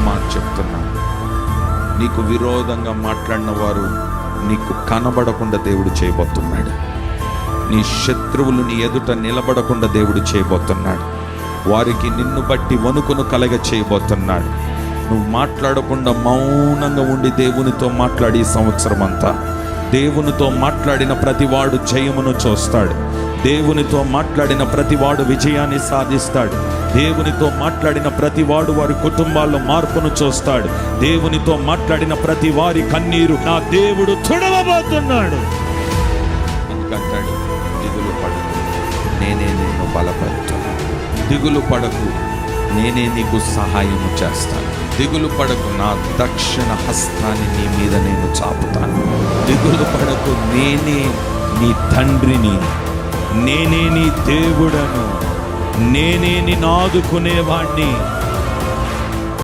మాట చెప్తున్నాను, నీకు విరోధంగా మాట్లాడిన వారు నీకు కనబడకుండా దేవుడు చేయబోతున్నాడు. నీ శత్రువులు నీ ఎదుట నిలబడకుండా దేవుడు చేయబోతున్నాడు. వారికి నిన్ను బట్టి వణుకును కలగ చేయబోతున్నాడు. నువ్వు మాట్లాడకుండా మౌనంగా ఉండి దేవునితో మాట్లాడి సంవత్సరం అంతా దేవునితో మాట్లాడిన ప్రతివాడు జయమును చూస్తాడు. దేవునితో మాట్లాడిన ప్రతివాడు విజయాన్ని సాధిస్తాడు. దేవునితో మాట్లాడిన ప్రతివాడు వారి కుటుంబాల్లో మార్పును చూస్తాడు. దేవునితో మాట్లాడిన ప్రతి వారి కన్నీరు నా దేవుడు తుడవబోతున్నాడు. ఎందుకంటాడు, దిగులు పడకు, నేనే నిన్ను బలపరుస్తాను. దిగులు పడకు, నేనే నీకు సహాయము చేస్తాను. దిగులు పడకు, నా దక్షిణ హస్తాన్ని నీ మీద నేను చాపుతాను. దిగులు పడకు, నేనే నీ తండ్రిని, నేనే నీ దేవుడను, నేనే నిన్ను ఆదుకునేవాణ్ణి.